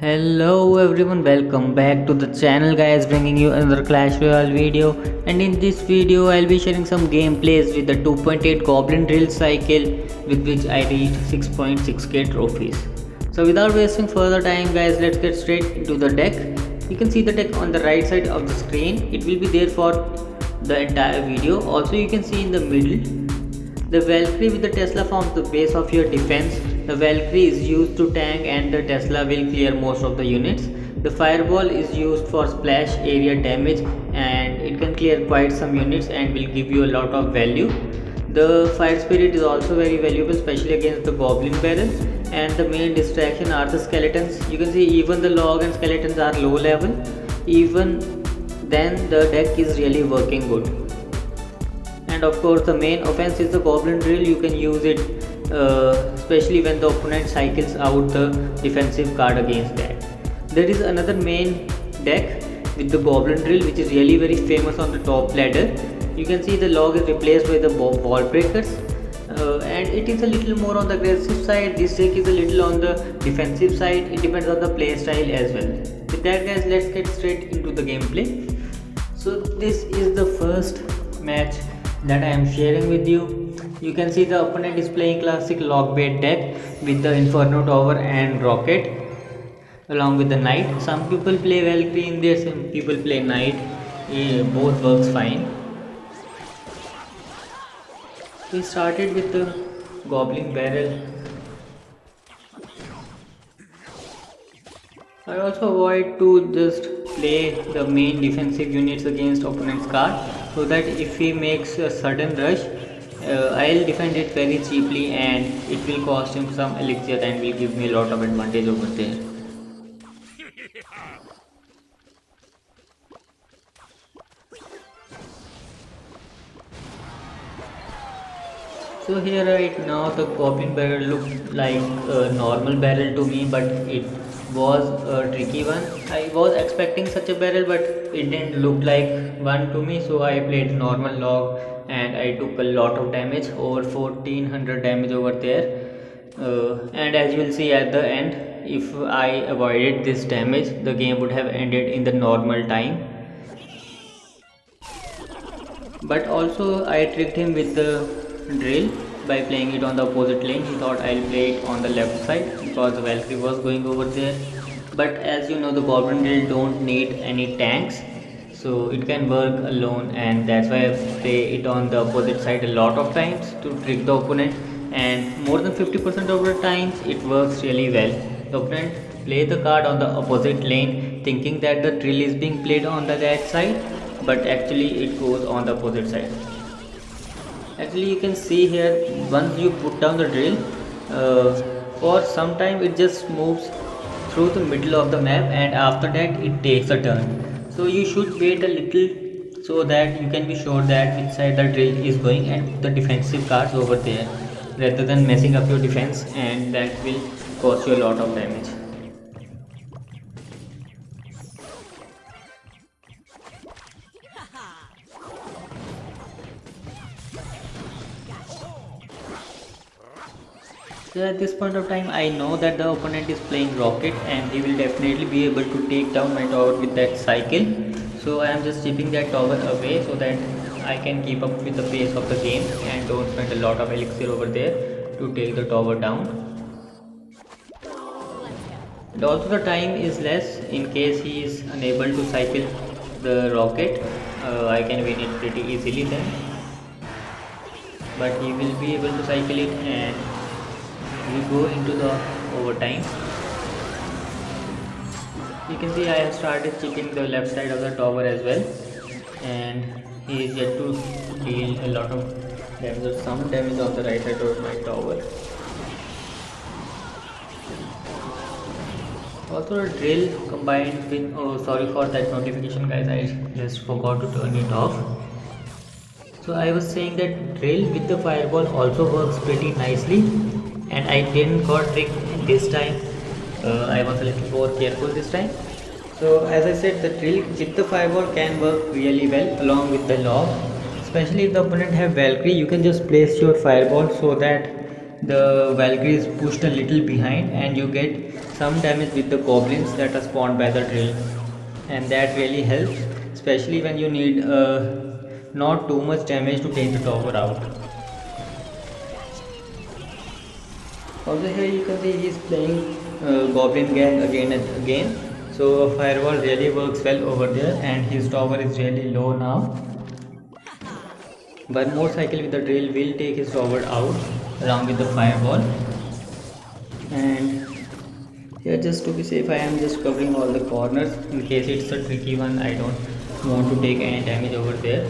Hello everyone, welcome back to the channel guys, bringing you another Clash Royale video. And in this video I'll be sharing some gameplays with the 2.8 Goblin Drill cycle, with which I reached 6.6k trophies. So without wasting further time guys, let's get straight into the deck. You can see the deck on the right side of the screen. It will be there for the entire video. Also you can see in the middle the Valkyrie with the Tesla forms the base of your defense. The Valkyrie is used to tank and the Tesla will clear most of the units. The Fireball is used for splash area damage and it can clear quite some units and will give you a lot of value. The Fire Spirit is also very valuable, especially against the Goblin Barrel. And the main distraction are the skeletons. You can see even the log and skeletons are low level. Even then the deck is really working good. And of course the main offense is the Goblin Drill. You can use it especially when the opponent cycles out the defensive card against that. There is another main deck with the Goblin Drill which is really very famous on the top ladder. You can see the log is replaced by the wall breakers, and it is a little more on the aggressive side. This deck is a little on the defensive side. It depends on the play style as well. With that guys, let's get straight into the gameplay. So this is the first match that I am sharing with you. You can see the opponent is playing classic log bait deck with the Inferno Tower and Rocket along with the Knight. Some people play Valkyrie in there, some people play Knight. Both works fine. We started with the Goblin Barrel. I also avoid to just play the main defensive units against opponent's card, so that if he makes a sudden rush, I'll defend it very cheaply and it will cost him some elixir and will give me a lot of advantage over there. So here right now the Goblin Barrel looked like a normal barrel to me, but it was a tricky one. I was expecting such a barrel, but it didn't look like one to me, so I played normal log and I took a lot of damage, over 1400 damage over there. And as you will see at the end, if I avoided this damage, the game would have ended in the normal time. But also I tricked him with the drill by playing it on the opposite lane. He thought I'll play it on the left side because the Valkyrie was going over there. But as you know, the Goblin Drill don't need any tanks, so it can work alone, and that's why I play it on the opposite side a lot of times to trick the opponent, and more than 50% of the times it works really well. The opponent play the card on the opposite lane thinking that the drill is being played on the right side, but actually it goes on the opposite side. Actually you can see here, once you put down the drill, for some time it just moves through the middle of the map and after that it takes a turn. So you should wait a little so that you can be sure that which side the drill is going and put the defensive cards over there, rather than messing up your defense, and that will cost you a lot of damage. So at this point of time I know that the opponent is playing Rocket and he will definitely be able to take down my tower with that cycle. So I am just keeping that tower away so that I can keep up with the pace of the game and don't spend a lot of elixir over there to take the tower down. And also the time is less in case he is unable to cycle the Rocket. I can win it pretty easily then. But he will be able to cycle it and we go into the overtime. You can see I have started checking the left side of the tower as well, and he is yet to deal a lot of damage or some damage on the right side of my tower. Also a drill combined with, oh sorry for that notification guys, I just forgot to turn it off. So I was saying that drill with the fireball also works pretty nicely, and I didn't got tricked this time. I was a little more careful this time. So as I said, the drill with the fireball can work really well along with the log, especially if the opponent have Valkyrie. You can just place your fireball so that the Valkyrie is pushed a little behind and you get some damage with the goblins that are spawned by the drill, and that really helps, especially when you need not too much damage to take the tower out. Also here you can see he is playing Goblin Gang again and again. So Firewall really works well over there, and his tower is really low now. One more cycle with the drill will take his tower out along with the Firewall. And here, just to be safe, I am just covering all the corners in case it's a tricky one. I don't want to take any damage over there.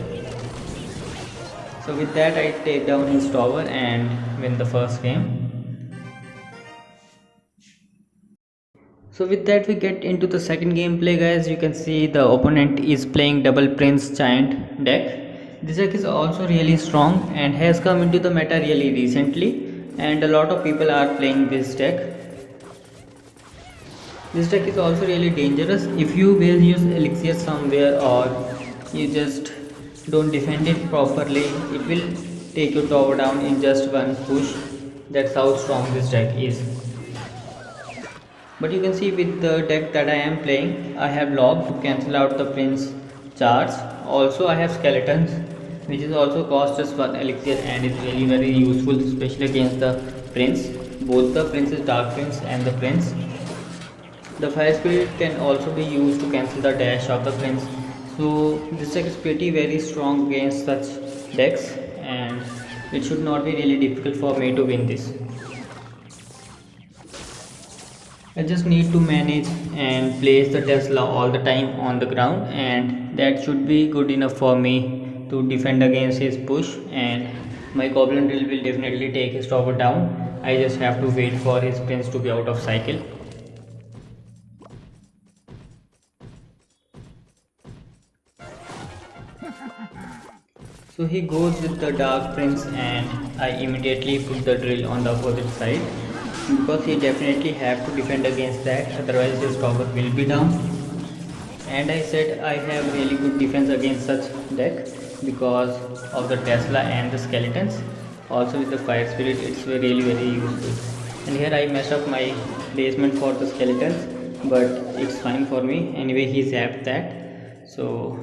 So with that I take down his tower and win the first game. So with that we get into the second gameplay, guys. You can see the opponent is playing double prince giant deck. This deck is also really strong and has come into the meta really recently, and a lot of people are playing this deck. This deck is also really dangerous if you will use elixir somewhere, or you just don't defend it properly. It will take your tower down in just one push. That's how strong this deck is. But you can see with the deck that I am playing, I have log to cancel out the prince charge. Also I have skeletons, which is also cost just 1 elixir and is really very useful, especially against the prince. Both the prince's dark prince and the prince. The fire spirit can also be used to cancel the dash of the prince. So this deck is pretty very strong against such decks, and it should not be really difficult for me to win this. I just need to manage and place the Tesla all the time on the ground, and that should be good enough for me to defend against his push, and my goblin drill will definitely take his tower down. I just have to wait for his prince to be out of cycle. So he goes with the dark prince, and I immediately put the drill on the opposite side, because he definitely have to defend against that, otherwise his tower will be down. And I said I have really good defense against such deck because of the Tesla and the skeletons. Also with the fire spirit, it's really very useful. And here I messed up my placement for the skeletons, but it's fine for me. Anyway, he zapped that, so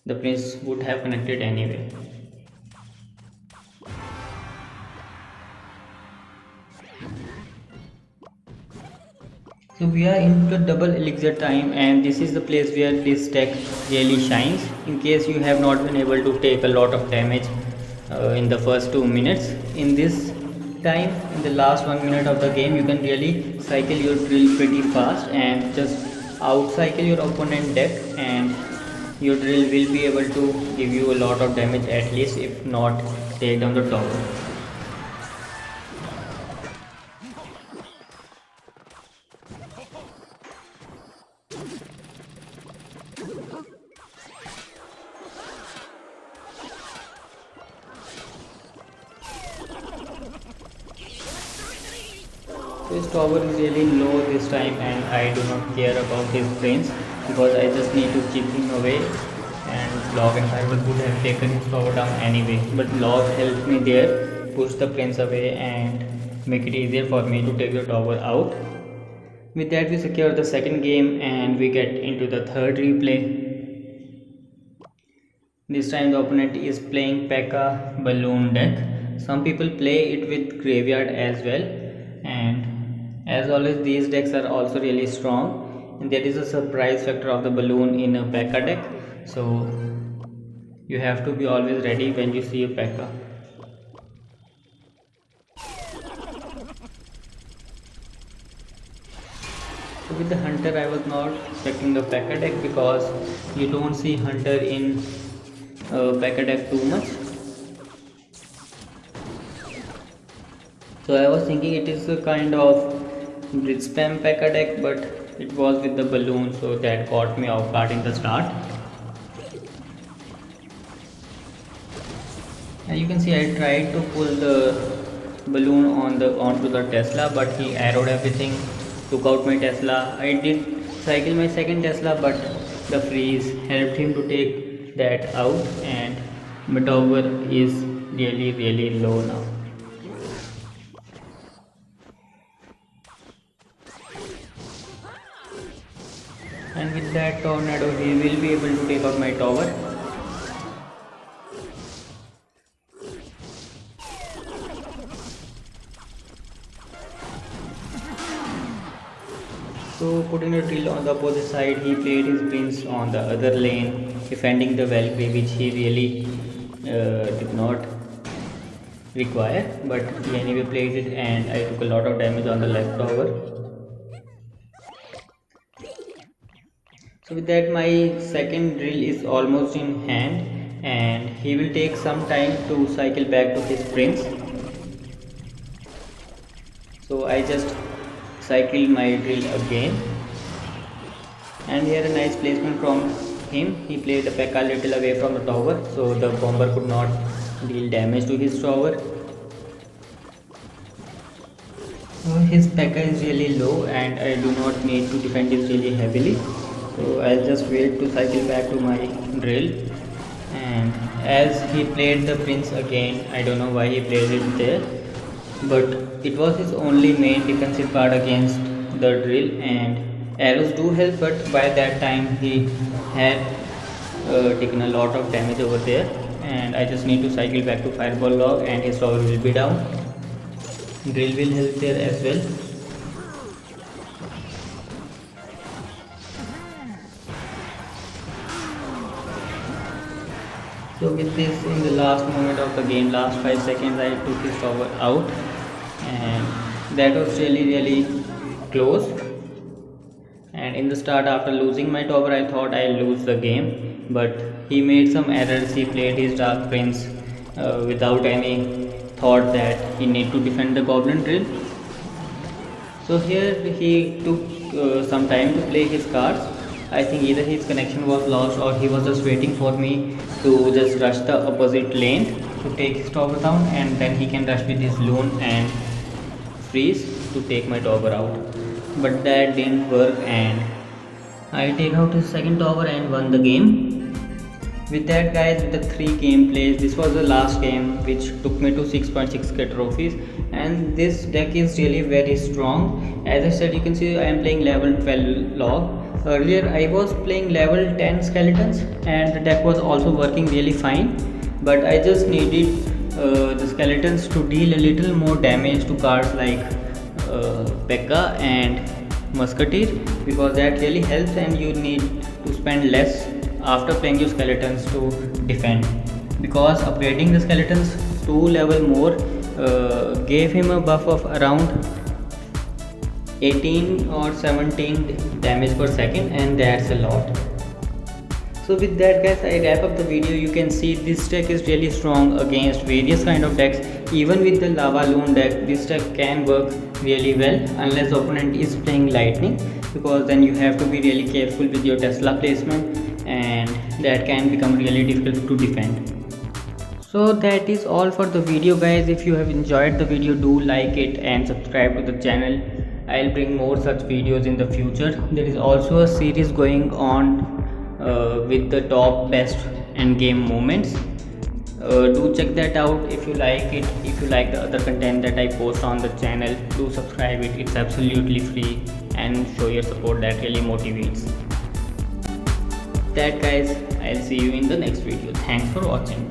the prince would have connected anyway. So we are into the double elixir time, and this is the place where this deck really shines. In case you have not been able to take a lot of damage in the first 2 minutes, in this time, in the last 1 minute of the game, you can really cycle your drill pretty fast and just out cycle your opponent deck, and your drill will be able to give you a lot of damage, at least, if not take down the tower. His tower is really low this time, and I do not care about his prince because I just need to keep him away, and log and Firewall would have taken his tower down anyway, but log helped me there, push the prince away and make it easier for me to take the tower out. With that we secure the second game, and we get into the third replay. This time the opponent is playing P.E.K.K.A balloon deck. Some people play it with graveyard as well, and as always these decks are also really strong, and there is a surprise factor of the balloon in a P.E.K.K.A deck, so you have to be always ready when you see a P.E.K.K.A. So with the hunter I was not expecting the P.E.K.K.A deck, because you don't see hunter in P.E.K.K.A deck too much. So I was thinking it is a kind of blitz spam P.E.K.K.A deck, but it was with the balloon, so that caught me off guard in the start. And you can see I tried to pull the balloon onto the Tesla, but he arrowed everything, took out my Tesla. I did cycle my second Tesla, but the freeze helped him to take that out, and my tower is really low now. and with that tornado he will be able to take out my tower. So putting a drill on the opposite side, he played his prince on the other lane, defending the Valkyrie, which he really did not require, but he anyway played it, and I took a lot of damage on the left tower. So with that, my second drill is almost in hand, and he will take some time to cycle back to his prince. So I just cycled my drill again, and here a nice placement from him. He played the P.E.K.K.A little away from the tower, so the bomber could not deal damage to his tower. So his P.E.K.K.A is really low, and I do not need to defend it really heavily, so I'll just wait to cycle back to my drill. And as he played the prince again, I don't know why he played it there, but it was his only main defensive card against the drill, and arrows do help, but by that time he had taken a lot of damage over there, and I just need to cycle back to fireball log and his tower will be down. Drill will help there as well. So with this, in the last moment of the game, last 5 seconds, I took his tower out, and that was really close. And in the start, after losing my tower, I thought I'll lose the game, but he made some errors. He played his dark prince without any thought that he need to defend the goblin drill. So here he took some time to play his cards. I think either his connection was lost or he was just waiting for me to just rush the opposite lane to take his tower down, and then he can rush with his loon and freeze to take my tower out. But that didn't work, and I take out his second tower and won the game. With that, guys, with the 3 gameplays, this was the last game which took me to 6.6k trophies, and this deck is really very strong. As I said, you can see I am playing level 12 log. Earlier I was playing level 10 skeletons, and the deck was also working really fine, but I just needed the skeletons to deal a little more damage to cards like P.E.K.K.A and Musketeer, because that really helps, and you need to spend less after playing your skeletons to defend, because upgrading the skeletons 2 level more gave him a buff of around 18 or 17 damage per second, and that's a lot. So with that, guys, I wrap up the video. You can see this deck is really strong against various kind of decks. Even with the lava loon deck, this deck can work really well, unless the opponent is playing lightning, because then you have to be really careful with your Tesla placement, and that can become really difficult to defend. So that is all for the video, guys. If you have enjoyed the video, do like it and subscribe to the channel. I'll bring more such videos in the future. There is also a series going on with the top best endgame moments. Do check that out if you like it. If you like the other content that I post on the channel, do subscribe it. It's absolutely free, and show your support. That really motivates. That, guys, I'll see you in the next video. Thanks for watching.